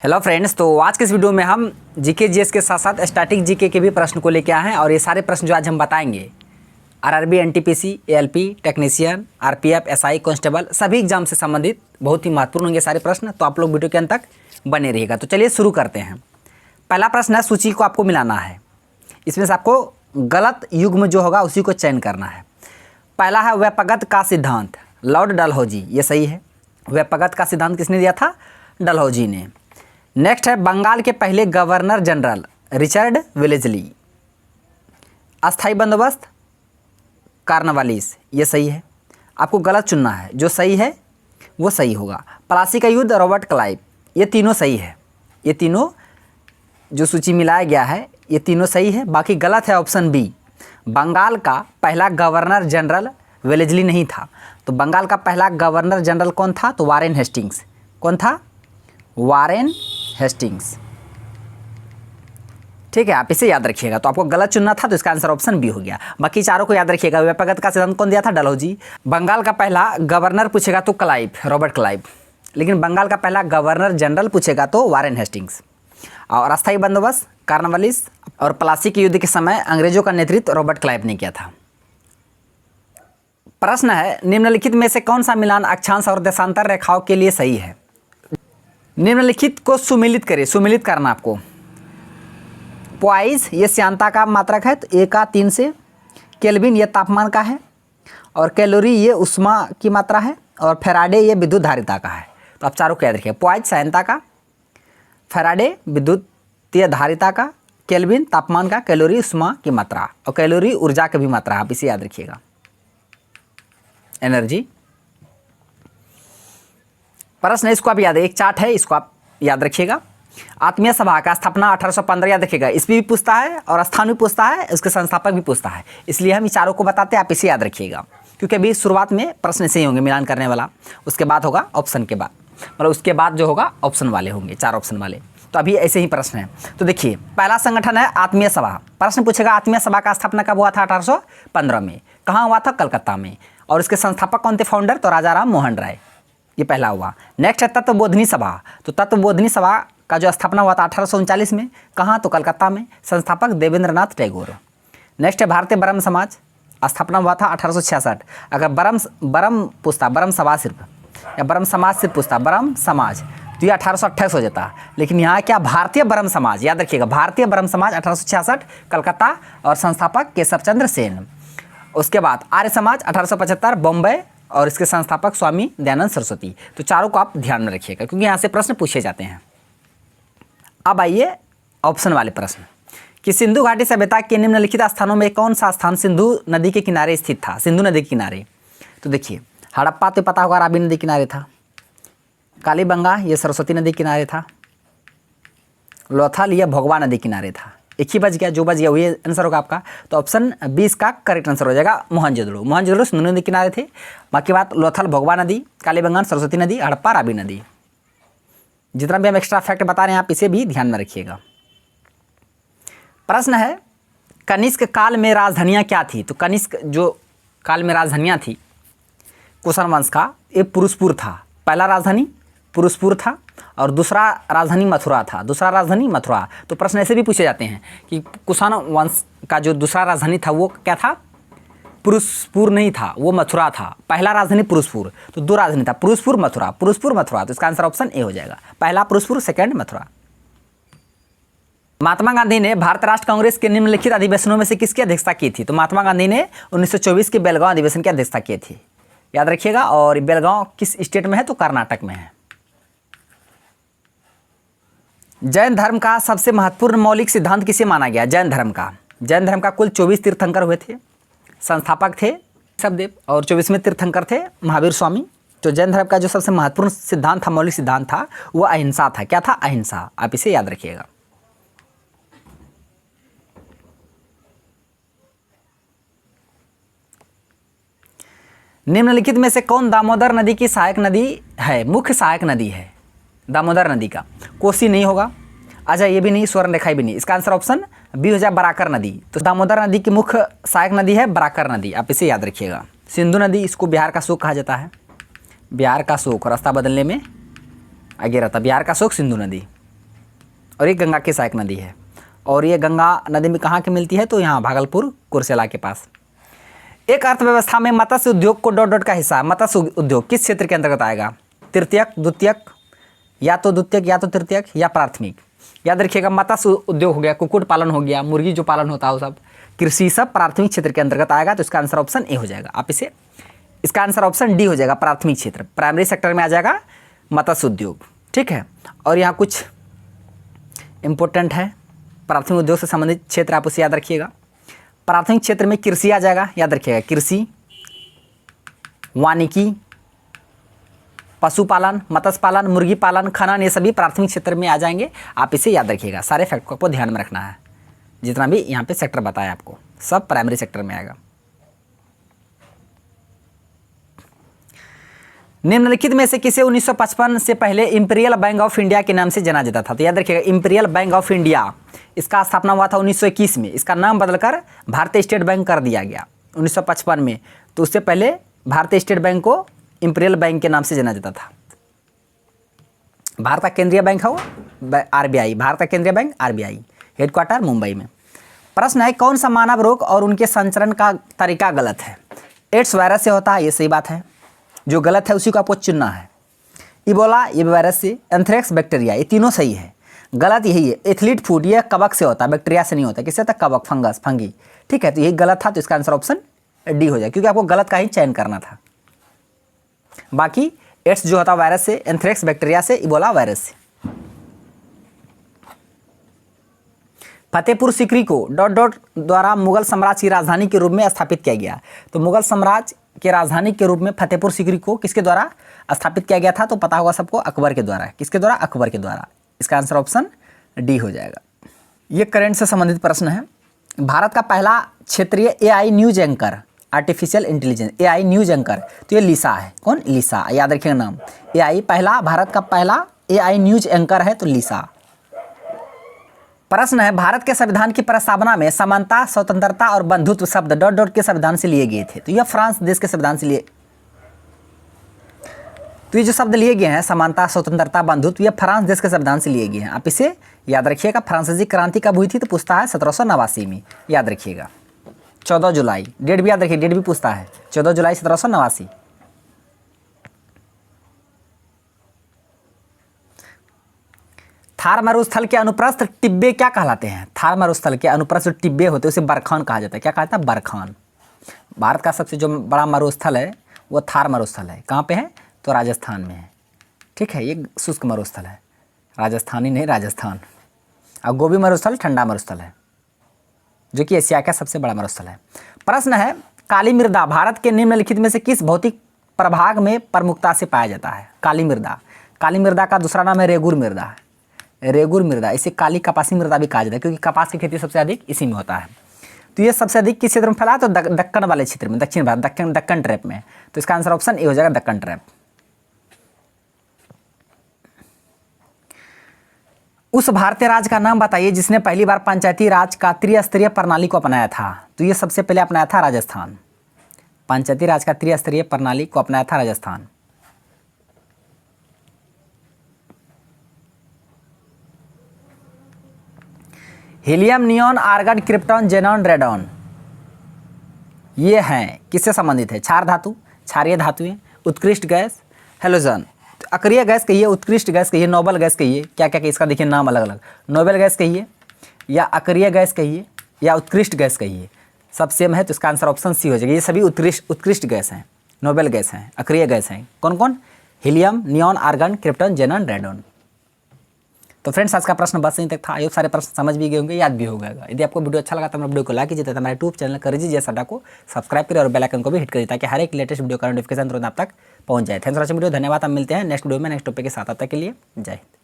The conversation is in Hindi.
हेलो फ्रेंड्स, तो आज के इस वीडियो में हम जीके जीएस के साथ साथ स्टैटिक जीके के भी प्रश्न को लेके आए हैं और ये सारे प्रश्न जो आज हम बताएंगे RRB, NTPC, ALP, technician, RPF, SI, constable सभी एग्जाम से संबंधित बहुत ही महत्वपूर्ण होंगे सारे प्रश्न। तो आप लोग वीडियो के अंत तक बने रहिएगा। तो चलिए शुरू करते हैं। पहला प्रश्न है, सूची को आपको मिलाना है। इसमें से आपको गलत युग्म जो होगा उसी को चयन करना है। पहला है व्यपगत का सिद्धांत, लॉर्ड डलहौजी, ये सही है। व्यपगत का सिद्धांत किसने दिया था? डलहौजी ने। नेक्स्ट है बंगाल के पहले गवर्नर जनरल रिचर्ड वेलेस्ली। अस्थाई बंदोबस्त कार्नवालिस, ये सही है। आपको गलत चुनना है, जो सही है वो सही होगा। प्लासी का युद्ध रॉबर्ट क्लाइव, ये तीनों सही है। ये तीनों जो सूची मिलाया गया है ये तीनों सही है। बाकी गलत है ऑप्शन बी, बंगाल का पहला गवर्नर जनरल वेलेस्ली नहीं था। तो बंगाल का पहला गवर्नर जनरल कौन था? तो वारेन हेस्टिंग्स। कौन था? Warren Hastings. ठीक है, आप इसे याद रखिएगा। तो आपको गलत चुनना था तो इसका आंसर ऑप्शन बी हो गया। बाकी चारों को याद रखिएगा। व्यपगत का सिद्धांत कौन दिया था? डलहौजी। बंगाल का पहला गवर्नर पूछेगा तो क्लाइव, रॉबर्ट क्लाइव। लेकिन बंगाल का पहला गवर्नर जनरल पूछेगा तो वारेन हेस्टिंग्स। और अस्थायी बंदोबस्त कार्नवालिस और प्लासी के युद्ध के समय अंग्रेजों का नेतृत्व रॉबर्ट क्लाइव ने किया था। प्रश्न है, निम्नलिखित में से कौन सा मिलान अक्षांश और देशांतर रेखाओं के लिए सही है? निम्नलिखित को सुमेलित करें। सुमेलित करना आपको। पॉइस ये श्यानता का मात्रक है, तो 1 का 3 से। केल्विन ये तापमान का है, और कैलोरी ये उष्मा की मात्रा है, और फेराडे ये विद्युत धारिता का है। तो आप चारों को याद रखिए। पॉइस श्यानता का, फेराडे विद्युतीय धारिता का, केल्विन तापमान का, कैलोरी उष्मा की मात्रा, और कैलोरी ऊर्जा की भी मात्रा। आप इसे याद रखिएगा, एनर्जी। प्रश्न है, इसको आप याद, एक चार्ट है, इसको आप याद रखिएगा। आत्मीय सभा का स्थापना 1815, याद रखिएगा। इस भी पूछता है और स्थान भी पूछता है, उसके संस्थापक भी पूछता है, इसलिए हम ये चारों को बताते हैं। आप इसे याद रखिएगा, क्योंकि अभी शुरुआत में प्रश्न ऐसे ही होंगे मिलान करने वाला, उसके बाद होगा ऑप्शन के बाद, मतलब उसके बाद जो होगा ऑप्शन वाले होंगे, 4 ऑप्शन वाले। तो अभी ऐसे ही प्रश्न है। तो देखिए, पहला संगठन है आत्मीय सभा। प्रश्न पूछेगा आत्मीय सभा का स्थापना कब हुआ था? 1815 में। कहाँ हुआ था? कलकत्ता में। और इसके संस्थापक कौन थे? फाउंडर? तो राजा राम मोहन राय, ये पहला हुआ। नेक्स्ट है तत्वबोधिनी सभा। तो तत्वबोधिनी सभा का जो स्थापना हुआ था 1839 में। कहाँ? तो कलकत्ता में। संस्थापक देवेंद्रनाथ टैगोर। नेक्स्ट है भारतीय ब्रह्म समाज। स्थापना हुआ था 1866। अगर ब्रह्म पूछता, ब्रह्म सभा सिर्फ, या ब्रह्म समाज सिर्फ पूछता, ब्रह्म समाज, तो ये 1828 हो जाता। लेकिन यहाँ क्या? भारतीय ब्रह्म समाज, याद रखिएगा। भारतीय ब्रह्म समाज 1866 कलकत्ता, और संस्थापक केशव चंद्र सेन। उसके बाद आर्य समाज 1875 बॉम्बे, और इसके संस्थापक स्वामी दयानंद सरस्वती। तो चारों को आप ध्यान में रखिएगा, क्योंकि यहाँ से प्रश्न पूछे जाते हैं। अब आइए ऑप्शन वाले प्रश्न कि सिंधु घाटी सभ्यता के निम्नलिखित स्थानों में कौन सा स्थान सिंधु नदी के किनारे स्थित था? सिंधु नदी के किनारे, तो देखिए, हड़प्पा तो पता होगा रावी नदी किनारे था। कालीबंगा ये सरस्वती नदी किनारे था। लोथल ये भोगवा नदी किनारे था। एक ही बच गया, जो बच गया वही आंसर होगा आपका। तो ऑप्शन 20 का करेक्ट आंसर हो जाएगा मोहनजोदड़ो। मोहनजोदड़ो सिंधु नदी किनारे थे। बाकी बात लोथल भोगवा नदी, कालीबंगान सरस्वती नदी, हड़प्पा रावी नदी। जितना भी हम एक्स्ट्रा फैक्ट बता रहे हैं आप इसे भी ध्यान में रखिएगा। प्रश्न है, कनिष्क काल में राजधानियाँ क्या थी? तो कनिष्क जो काल में राजधानियाँ थी कुषाण वंश का, ये पुरुषपुर था। पहला राजधानी पुरुषपुर था, और दूसरा राजधानी मथुरा था। दूसरा राजधानी मथुरा। तो प्रश्न ऐसे भी पूछे जाते हैं कि कुषाण वंश का जो दूसरा राजधानी था वो क्या था? पुरुषपुर नहीं था, वो मथुरा था। पहला राजधानी पुरुषपुर, तो 2 राजधानी था, पुरुषपुर मथुरा, पुरुषपुर मथुरा। तो इसका आंसर ऑप्शन ए हो जाएगा। पहला पुरुषपुर, सेकंड मथुरा। महात्मा गांधी ने भारत राष्ट्र कांग्रेस के निम्नलिखित अधिवेशनों में से किसकी अध्यक्षता की थी? तो महात्मा गांधी ने 1924 के बेलगांव अधिवेशन की अध्यक्षता की थी, याद रखिएगा। और बेलगांव किस स्टेट में है? तो कर्नाटक में है। जैन धर्म का सबसे महत्वपूर्ण मौलिक सिद्धांत किसे माना गया? जैन धर्म का कुल 24 तीर्थंकर हुए थे। संस्थापक थे शबदेव, और 24वें तीर्थंकर थे महावीर स्वामी। तो जैन धर्म का जो सबसे महत्वपूर्ण सिद्धांत था, मौलिक सिद्धांत था, वो अहिंसा था। क्या था? अहिंसा। आप इसे याद रखिएगा। निम्नलिखित में से कौन दामोदर नदी की सहायक नदी है? मुख्य सहायक नदी है दामोदर नदी का। कोसी नहीं होगा, अच्छा ये भी नहीं, स्वर्णरेखा भी नहीं। इसका आंसर ऑप्शन बी हो जाए, बराकर नदी। तो दामोदर नदी की मुख्य सहायक नदी है बराकर नदी। आप इसे याद रखिएगा। सिंधु नदी, इसको बिहार का शोक कहा जाता है। बिहार का शोक, रास्ता बदलने में आगे रहता, बिहार का शोक सिंधु नदी। और ये गंगा की सहायक नदी है। और ये गंगा नदी में कहाँ की मिलती है, तो यहाँ भागलपुर कुर्सेला के पास। एक अर्थव्यवस्था में मत्स्य उद्योग को डॉट डॉट का हिस्सा, मत्स्य उद्योग किस क्षेत्र के अंतर्गत आएगा, तृतीयक, द्वितीयक, या तो द्वितीयक या तो तृतीयक या प्राथमिक। याद रखिएगा, मत्स्य उद्योग हो गया, कुक्कुट पालन हो गया, मुर्गी जो पालन होता है वो सब, कृषि सब प्राथमिक क्षेत्र के अंतर्गत आएगा। तो इसका आंसर ऑप्शन ए हो जाएगा। आप इसे, इसका आंसर ऑप्शन डी हो जाएगा, प्राथमिक क्षेत्र, प्राइमरी सेक्टर में आ जाएगा मत्स्य उद्योग। ठीक है, और यहाँ कुछ इंपॉर्टेंट है प्राथमिक उद्योग से संबंधित क्षेत्र, आप उसे याद रखिएगा। प्राथमिक क्षेत्र में कृषि आ जाएगा, याद रखिएगा, कृषि, वानिकी, पशुपालन, मत्स्य पालन, मुर्गी पालन, खनन, ये सभी प्राथमिक क्षेत्र में आ जाएंगे। आप इसे याद रखिएगा, सारे फैक्ट को आपको ध्यान में रखना है। जितना भी यहाँ पे सेक्टर बताया आपको, सब प्राइमरी सेक्टर में आएगा। निम्नलिखित में से किसे 1955 से पहले इंपीरियल बैंक ऑफ इंडिया के नाम से जाना जाता था, तो याद रखिएगा, इंपीरियल बैंक ऑफ इंडिया, इसका स्थापना हुआ था 1921 में। इसका नाम बदलकर भारतीय स्टेट बैंक कर दिया गया 1955 में। तो उससे पहले भारतीय स्टेट बैंक को इंपीरियल बैंक के नाम से जाना जाता था। भारत का केंद्रीय बैंक है वो आरबीआई, भारत का केंद्रीय बैंक आरबीआई, हेडक्वार्टर मुंबई में। प्रश्न है, कौन सा मानव रोग और उनके संचरण का तरीका गलत है। एड्स वायरस से होता है, ये सही बात है, जो गलत है उसी को आपको चुनना है। इबोला, ये वायरस से, एंथ्रेक्स, बैक्टीरिया, ये तीनों सही है। गलत यही है, एथलीट फूड, ये कवक से होता है, बैक्टीरिया से नहीं होता। किससे होता है, कवक, फंगस, फंगी। ठीक है, तो यही गलत था, तो इसका आंसर ऑप्शन डी हो जाए, क्योंकि आपको गलत का ही चयन करना था। बाकी एड्स जो होता है वायरस से, एंथ्रेक्स बैक्टीरिया से, इबोला वायरस से। Fatehpur Sikri co dot dot द्वारा मुगल साम्राज्य की राजधानी के रूप में स्थापित किया गया। तो मुगल साम्राज्य के राजधानी के रूप में फतेहपुर सीकरी को किसके द्वारा स्थापित किया गया था, तो पता होगा सबको, अकबर के द्वारा। किसके द्वारा, अकबर के द्वारा। इसका आंसर ऑप्शन डी हो जाएगा। ये करंट से संबंधित प्रश्न है। भारत का पहला क्षेत्रीय AI news anchor, artificial intelligence, AI news anchor, तो ये लिसा है। कौन, लिसा, याद रखिएगा नाम। एआई पहला, भारत का पहला एआई न्यूज एंकर है, तो लिसा। प्रश्न है, भारत के संविधान की प्रस्तावना में समानता, स्वतंत्रता और बंधुत्व शब्द डॉट डॉट के संविधान से लिए गए थे। तो यह फ्रांस देश के संविधान से लिए, तो ये जो शब्द लिए गए हैं, समानता, स्वतंत्रता, बंधुत्व, ये फ्रांस देश के संविधान से लिए गए हैं। आप इसे याद रखिएगा। फ्रांसीसी क्रांति कब हुई थी, तो पूछता है 1789 में, याद रखिएगा। 14 जुलाई, डेट भी याद रखिए, डेट भी पूछता है, 14 जुलाई 1789। थार मरुस्थल के अनुप्रस्थ टिब्बे क्या कहलाते हैं। थार मरुस्थल के अनुप्रस्थ टिब्बे होते हैं, उसे बरखान कहा जाता है। क्या कहा जाता है, बरखान। भारत का सबसे जो बड़ा मरुस्थल है वो थार मरुस्थल है। कहाँ पे है, तो राजस्थान में है। ठीक है, ये शुष्क मरुस्थल है, राजस्थानी नहीं, राजस्थान। और गोबी मरुस्थल ठंडा मरुस्थल है, जो कि एशिया का सबसे बड़ा मरुस्थल है। प्रश्न है, काली मृदा भारत के निम्नलिखित में से किस भौतिक प्रभाग में प्रमुखता से पाया जाता है। काली मृदा, काली मृदा का दूसरा नाम है रेगुर मृदा, रेगुर मृदा। इसे काली कपासी मृदा भी कहा जाता है, क्योंकि कपास की खेती सबसे अधिक इसी में होता है। तो ये सबसे अधिक किस क्षेत्र में फैला है, तो दक्कन वाले क्षेत्र में, दक्षिण भारत, दक्कन ट्रैप में। तो इसका आंसर ऑप्शन ए हो जाएगा, दक्कन ट्रैप। उस भारतीय राज्य का नाम बताइए जिसने पहली बार पंचायती राज का त्रिस्तरीय प्रणाली को अपनाया था। तो ये सबसे पहले अपनाया था राजस्थान। पंचायती राज का त्रिस्तरीय प्रणाली को अपनाया था Rajasthan. Helium, neon, argon, krypton, xenon, radon, ये हैं किससे संबंधित है। क्षार धातु, क्षारीय धातुएं, उत्कृष्ट गैस, हेलोजन। अक्रिय गैस कहिए, उत्कृष्ट गैस कहिए, नोबल गैस कहिए, क्या क्या इसका देखिए नाम अलग अलग। नोबल गैस कहिए, या अक्रिय गैस कहिए, या उत्कृष्ट गैस कहिए, सब सेम है। तो इसका आंसर ऑप्शन सी हो जाएगा। ये सभी उत्कृष्ट गैस हैं, नोबल गैस हैं, अक्रिय गैस हैं। कौन कौन, helium, neon, argon, krypton, xenon, radon. तो फ्रेंड्स, आज का प्रश्न बस यहीं तक था। आयोग सारे प्रश्न समझ भी गए होंगे, याद भी हो गएगा। यदि आपको वीडियो अच्छा लगा तो हमारे वीडियो को लाइक कीजिए, तो हमारे यूट्यूब चैनल करिए जैसा अड्डा को सब्सक्राइब करें और बेल आइकन को भी हिट करिए, ताकि हर एक लेटेस्ट वीडियो का नोटिफिकेशन तुरंत आप तक पहुंच जाए। थैंक्स फॉर वॉचिंग वीडियो, धन्यवाद। हम मिलते हैं नेक्स्ट वीडियो में नेक्स्ट टॉपिक के साथ। अब तक के लिए जय हिंद।